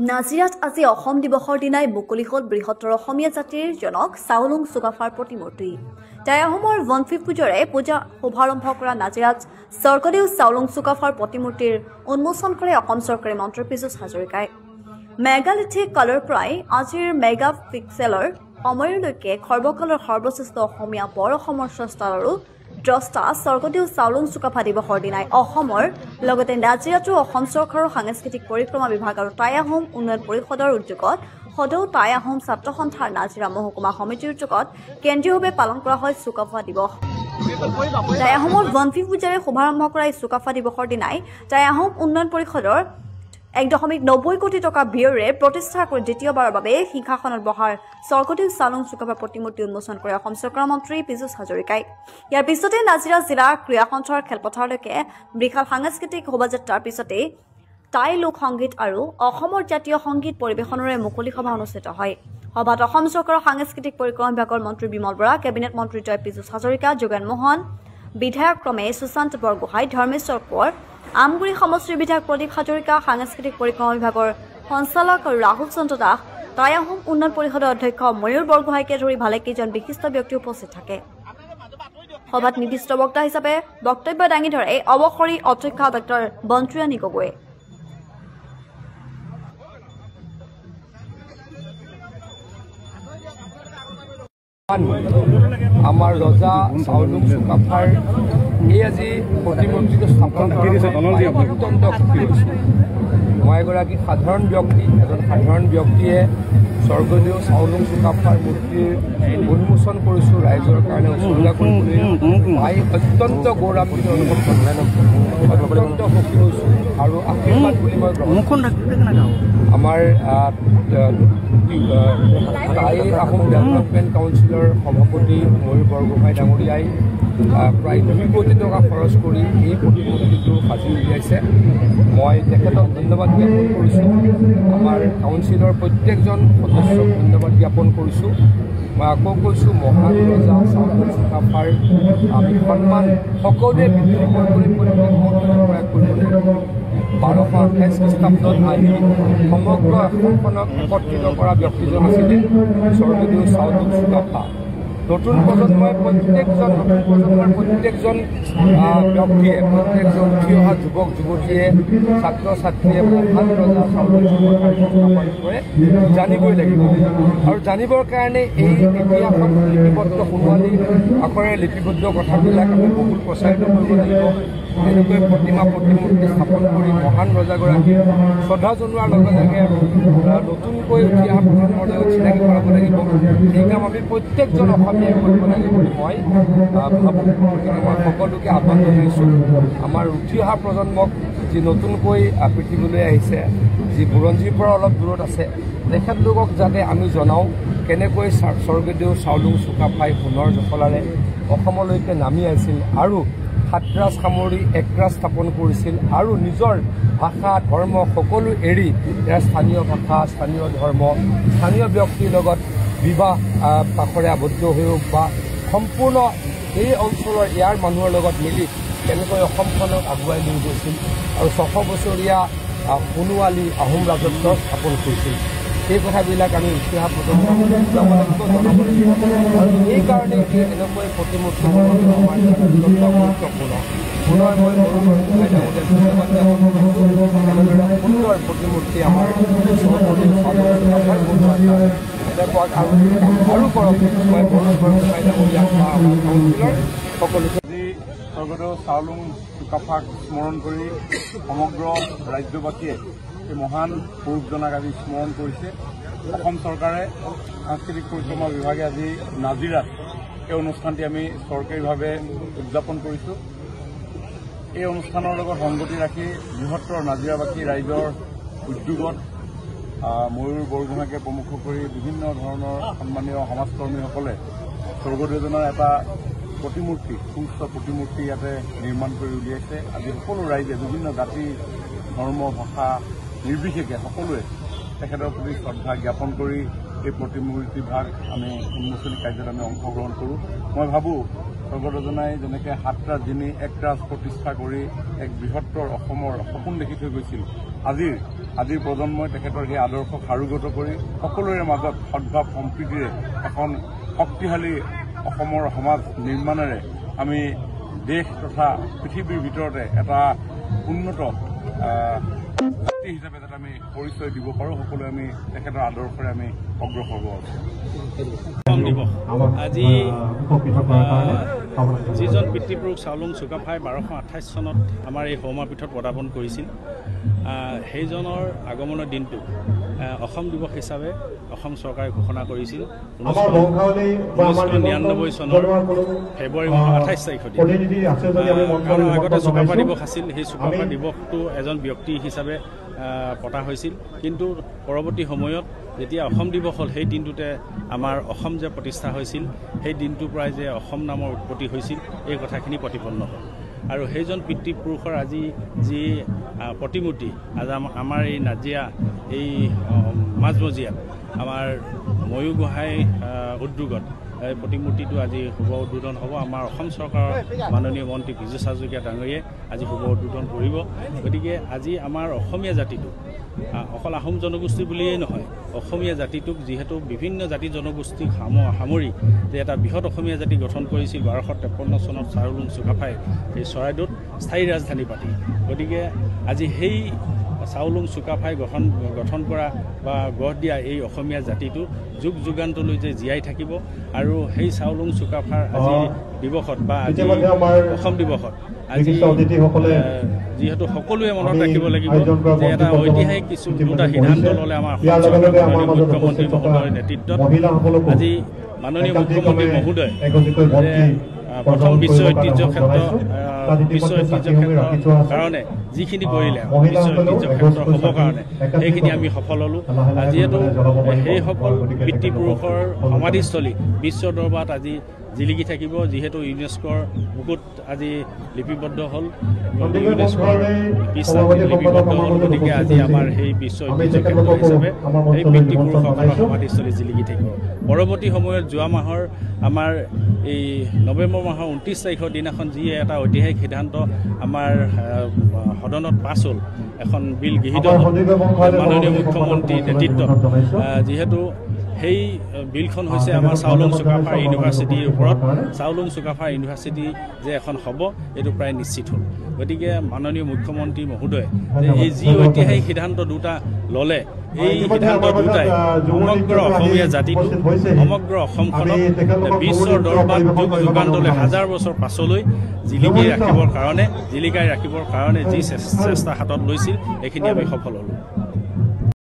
নাজিৰাত আজি অসম দিৱসৰ দিনাই মুকলি হ'ল বৃহত্তৰ অসমীয়া জাতিৰ জনক চাওলুং চুকাফাৰ প্ৰতিমূৰ্তি। টাই আহোমৰ বনফি পূজাৰে পূজা শুভাৰম্ভ কৰা নাজিৰাত স্বৰ্গদেউ চাওলুং চুকাফাৰ প্ৰতিমূৰ্তিৰ উন্মোচন কৰে অসম চৰকাৰী মন্ত্ৰী পীযুষ হাজৰিকাই। মেগালিথিক কালৰ পৰাই আজিৰ মেগা পিক্সেলৰ সময়লৈকে সৰ্বকালৰ সৰ্বশ্ৰেষ্ঠ অসমীয়া বৰ অসমৰ স্ৰষ্টা আৰু দ্ৰষ্টা স্বৰ্গদেউ চাওলুং চুকাফা দিৱসৰ দিনাই অসমৰ লগতে নাজিৰাতো অসম চৰকাৰৰ সাংস্কৃতিক পৰিক্ৰমা বিভাগ আৰু টাই আহোম উন্নয়ন পৰিষদৰ উদ্যোগত সদৌ টাই আহোম ছাত্ৰ সন্থাৰ নাজিৰা মহকুমা সমিতিৰ উদ্যোগত কেন্দ্ৰীয়ভাৱে পালন কৰা হয় চুকাফা দিৱস। টাই আহোমৰ বনফি পূজাৰে শুভাৰম্ভ কৰা এই চুকাফা দিৱসৰ দিনাই টাই আহোম উন্নয়ন পৰিষদৰ 1.90 কোটি টকা ব্যয়েৰে প্ৰতিষ্ঠা কৰি দ্বিতীয়বাৰৰ বাবে সিংহাসনত বহাৰ স্বৰ্গদেউ চাওলুং চুকাফাৰ প্ৰতিমূৰ্তি উন্মোচন কৰে অসম চৰকাৰৰ মন্ত্ৰী পীযুষ হাজৰিকাই। ইয়াৰ পিছতে নাজিৰা জিলা ক্ৰীড়া সন্থাৰ খেলপথাৰলৈকে বিশাল সাংস্কৃতিক শোভাযাত্ৰাৰ পিছতে টাই লোক সংগীত আৰু অসমৰ জাতীয় সংগীত পৰিৱেশনৰে মুকলি সভা অনুষ্ঠিত হয়। সভাত অসম চৰকাৰৰ সাংস্কৃতিক পৰিক্ৰমা বিভাগৰ মন্ত্ৰী বিমল বৰা, কেবিনেট মন্ত্ৰীদ্বয় পীযুষ হাজৰিকা, যোগেন মোহন, বিধায়ক ক্ৰমে সুশান্ত বৰগোহাঁই, ধৰ্মেশ্বৰ কোঁৱৰ, আমগুৰি সমষ্টিৰ বিধায়ক প্ৰদীপ হাজৰিকা, সাংস্কৃতিক পৰিক্ৰমা বিভাগৰ সঞ্চালক ৰাহুল চন্দ্ৰ দাস, টাই আহোম উন্নয়ন পৰিষদৰ অধ্যক্ষ ময়ূৰ বৰগোহাঁইকে ধৰি ভালেকেইজন বিশিষ্ট ব্যক্তি উপস্থিত থাকে। সভাত নিৰ্দিষ্ট বক্তা হিচাপে বক্তব্য দাঙি ধৰে অৱসৰী অধ্যক্ষ ডক্টৰ বন্ত্ৰীৰাণী গগৈয়ে। আমাৰ ৰজা চাওলুং চুকাফাৰ এই আজি প্ৰতিমূৰ্তিটো স্থাপন অত্যন্ত সুখী হৈছোঁ। মই এগৰাকী সাধাৰণ ব্যক্তি, এজন সাধাৰণ ব্যক্তিয়ে স্বৰ্গদেউ চাওলুং চুকাফাৰ মূৰ্তিৰ উন্মোচন কৰিছোঁ ৰাইজৰ কাৰণে উৎসৰ্গা কৰিবলৈ পাই অত্যন্ত গৌৰৱান্বিত অনুভৱ কৰিছোঁ, অত্যন্ত সুখী হৈছোঁ আৰু আশীৰ্বাদ বুলি মই আমাৰ টাই আহোম ডেভেলপমেণ্ট কাউন্সিলৰ সভাপতি ময়ূৰ বৰগোহাঁই ডাঙৰীয়াই প্ৰায় 2 কোটি টকা খৰচ কৰি এই প্ৰতিমূৰ্তিটো সাজি উলিয়াইছে। মই তেখেতক ধন্যবাদ জ্ঞাপন কৰিছোঁ। আমাৰ কাউন্সিলৰ প্ৰত্যেকজন সদস্যক ধন্যবাদ জ্ঞাপন কৰিছোঁ। মই আকৌ কৈছোঁ, মহান ৰজা চাওলুং চুকাফাৰ আমি সন্মান সকলোৱে বৃদ্ধি কৰিবলৈ প্ৰয়াস কৰিব লাগিব। 1228 খ্ৰীষ্টাব্দত আহি সমগ্ৰ অসমখনক একত্ৰিত কৰা ব্যক্তিজন আছিলে স্বৰ্গদেউ চাওলুং চুকাফা। নতুন প্ৰজন্মৰ প্ৰত্যেকজন ব্যক্তিয়ে, প্ৰত্যেকজন উঠি অহা যুৱক যুৱতীয়ে, ছাত্ৰ ছাত্ৰীয়ে মহান ৰজা চাওলুং চুকাফাৰ বিষয়ে জানিবই লাগিব আৰু জানিবৰ কাৰণে এই ইতিহাসত লিপিবদ্ধ সোণোৱালী আখৰেৰে লিপিবদ্ধ কথাবিলাক আমি বহুত প্ৰচাৰিত কৰিব লাগিব। এনেকৈ প্ৰতিমূৰ্তি স্থাপন কৰি মহান ৰজাগৰাকীক শ্ৰদ্ধা জনোৱাৰ লগে লগে নতুনকৈ উঠি অহা প্ৰজন্মৰ লগত চিনাকি কৰাব লাগিব। এই কাম আমি প্ৰত্যেকজন অসমীয়াই কৰিব লাগিব বুলি মই ভাবোঁ। গতিকে মই সকলোকে আহ্বান জনাইছোঁ, আমাৰ উঠি অহা প্ৰজন্মক যি নতুনকৈ পৃথিৱীলৈ আহিছে, যি বুৰঞ্জীৰ পৰা অলপ দূৰত আছে, তেখেতলোকক যাতে আমি জনাওঁ কেনেকৈ স্বৰ্গদেউ চাওলুং চুকাফাই সোণৰ জখলাৰে অসমলৈকে নামি আহিছিল আৰু সাতৰাজ সামৰি একৰাজ স্থাপন কৰিছিল আৰু নিজৰ ভাষা ধৰ্ম সকলো এৰি ইয়াৰ স্থানীয় ভাষা, স্থানীয় ধৰ্ম, স্থানীয় ব্যক্তিৰ লগত বিবাহ পাশৰে আবদ্ধ হওক বা সম্পূৰ্ণ এই অঞ্চলৰ ইয়াৰ মানুহৰ লগত মিলি কেনেকৈ অসমখনক আগুৱাই লৈ গৈছিল আৰু 600 বছৰীয়া সোণোৱালী আহোম ৰাজত্ব স্থাপন কৰিছিল। সেই কথাবিলাক আমি উঠি অহা প্ৰজন্মক জনাব লাগিব আৰু এইকাৰণে এনেকৈ প্ৰতিমূৰ্তি আমাৰ অত্যন্ত গুৰুত্বপূৰ্ণ। পুনৰ মই ধন্যবাদ এনেদৰে সুন্দৰ প্ৰতিমূৰ্তি আমাৰ আৰু কৰক। মই সকলোকে স্বৰ্গদেউ চাওলুং চুকাফাক স্মৰণ কৰি সমগ্ৰ ৰাজ্যবাসীয়ে এই মহান পুৰুষজনাক আজি স্মৰণ কৰিছে। অসম চৰকাৰে সাংস্কৃতিক পৰিক্ৰমা বিভাগে আজি নাজিৰাত এই অনুষ্ঠানটি আমি চৰকাৰীভাৱে উদযাপন কৰিছোঁ। এই অনুষ্ঠানৰ লগত সংগতি ৰাখি বৃহত্তৰ নাজিৰাবাসী ৰাইজৰ উদ্যোগত ময়ূৰ বৰগোহাঁইকে প্ৰমুখ কৰি বিভিন্ন ধৰণৰ সন্মানীয় সমাজকৰ্মীসকলে স্বৰ্গদেউজনৰ এটা প্ৰতিমূৰ্তি, সুস্থ প্ৰতিমূৰ্তি ইয়াতে নিৰ্মাণ কৰি উলিয়াইছে। আজি সকলো ৰাইজে বিভিন্ন জাতি ধৰ্ম ভাষা নিৰ্বিশেষে সকলোৱে তেখেতৰ প্ৰতি শ্ৰদ্ধা জ্ঞাপন কৰি এই প্ৰতিমূৰ্তিভাগ আমি উন্মোচনী কাৰ্যত আমি অংশগ্ৰহণ কৰোঁ। মই ভাবোঁ স্বৰ্গদেউজনাই যেনেকৈ 7 ৰাজ জিনি 1 ৰাজ প্ৰতিষ্ঠা কৰি এক বৃহত্তৰ অসমৰ সপোন দেখি থৈ গৈছিল আজিৰ প্ৰজন্মই তেখেতৰ সেই আদৰ্শক সাৰোগত কৰি সকলোৰে মাজত সদ্ভাৱ সম্প্ৰীতিৰে এখন শক্তিশালী অসমৰ সমাজ নিৰ্মাণেৰে আমি দেশ তথা পৃথিৱীৰ ভিতৰতে এটা উন্নত জাতি হিচাপে যাতে আমি পৰিচয় দিব পাৰোঁ সকলোৱে আমি তেখেতৰ আদৰ্শৰে আমি অগ্ৰসৰ হ'ব আজি যিজন পিতৃপুৰুষ চাওলুং চুকাফাই 1228 চনত আমাৰ এই সৌমাপীঠত পদাৰ্পণ কৰিছিল সেইজনৰ আগমনৰ দিনটো অসম দিৱস হিচাপে অসম চৰকাৰে ঘোষণা কৰিছিল 1999 চনৰ ফেব্ৰুৱাৰী মাহৰ 28 তাৰিখত কাৰণ আগতে চুকাফা দিৱস আছিল সেই চুকাফা দিৱসটো এজন ব্যক্তি হিচাপে পতা হৈছিল কিন্তু পৰৱৰ্তী সময়ত যেতিয়া অসম দিৱস হ'ল সেই দিনটোতে আমাৰ অসম যে প্ৰতিষ্ঠা হৈছিল সেই দিনটোৰ পৰাই যে অসম নামৰ উৎপত্তি হৈছিল এই কথাখিনি প্ৰতিপন্ন হ'ল আৰু সেইজন পিতৃপুৰুষৰ আজি যি প্ৰতিমূৰ্তি আজি আমাৰ এই নাজিয়া এই মাজমজিয়াত আমাৰ ময়ূৰ গোহাঁই উদ্যোগত এই প্ৰতিমূৰ্তিটো আজি শুভ উদ্বোধন হ'ব আমাৰ অসম চৰকাৰৰ মাননীয় মন্ত্ৰী পীযুষ হাজৰিকা ডাঙৰীয়াই আজি শুভ উদ্বোধন কৰিব গতিকে আজি আমাৰ অসমীয়া জাতিটো অকল আহোম জনগোষ্ঠী বুলিয়েই নহয় অসমীয়া জাতিটোক যিহেতু বিভিন্ন জাতি জনগোষ্ঠীক সামৰি যে এটা বৃহৎ অসমীয়া জাতি গঠন কৰিছিল 1253 চনত চাওলুং চুকাফাই এই চৰাইদেউত স্থায়ী ৰাজধানী পাতি গতিকে আজি সেই চাওলুং চুকাফাই গঠন কৰা বা গঢ় দিয়া এই অসমীয়া জাতিটো যুগ যুগান্তলৈ যে জীয়াই থাকিব আৰু সেই চাওলুং চুকাফাৰ আজি দিৱসত বা আজি অসম দিৱসত আজি যিহেতু সকলোৱে মনত ৰাখিব লাগিব যে এটা ঐতিহাসিক কিছু দুটা সিদ্ধান্ত ল'লে আমাৰ অসম চৰকাৰৰ মুখ্যমন্ত্ৰী মহোদয়ৰ নেতৃত্বত আজি মাননীয় মুখ্যমন্ত্ৰী মহোদয় প্ৰথম বিশ্ব ঐতিহ্য ক্ষেত্ৰৰ কাৰণে যিখিনি কৰিলে বিশ্ব ঐতিহ্য ক্ষেত্ৰ হ'বৰ কাৰণে সেইখিনি আমি সফল হ'লোঁ যিহেতু সেইসকল পিতৃপুৰুষৰ সমাধিস্থলী বিশ্ব দৰবাৰত আজি জিলিকি থাকিব যিহেতু ইউনেস্কোৰ বুকুত আজি লিপিবদ্ধ হ'ল ইউনেস্কোৰ লিপিবদ্ধ হ'ল গতিকে আজি আমাৰ সেই বিশ্ব ঐতিহ্য ক্ষেত্ৰ হিচাপে এই পিতৃপুৰুষসকলৰ সমাধিস্থলী জিলিকি থাকিব পৰৱৰ্তী সময়ত যোৱা মাহৰ আমাৰ এই নৱেম্বৰ মাহৰ 29 তাৰিখৰ দিনাখন যি এটা ঐতিহাসিক সিদ্ধান্ত আমাৰ সদনত পাছ হ'ল এখন বিল গৃহীত হ'ল মাননীয় মুখ্যমন্ত্ৰীৰ নেতৃত্বত যিহেতু সেই বিলখন হৈছে আমাৰ চাওলুং চুকাফা ইউনিভাৰ্চিটিৰ ওপৰত চাওলুং চুকাফা ইউনিভাৰ্চিটি যে এখন হ'ব এইটো প্ৰায় নিশ্চিত হ'ল গতিকে মাননীয় মুখ্যমন্ত্ৰী মহোদয় যে এই যি ঐতিহাসিক সিদ্ধান্ত দুটা ল'লে এই সিদ্ধান্ত দুটাই সমগ্ৰ অসমীয়া জাতিটো সমগ্ৰ অসমখনক বিশ্বৰ দৰবাৰত যুগ যুগান্তলৈ হাজাৰ বছৰ পাছলৈ জিলিকাই ৰাখিবৰ কাৰণে যি চেষ্টা হাতত লৈছিল এইখিনি আমি সফল হ'লোঁ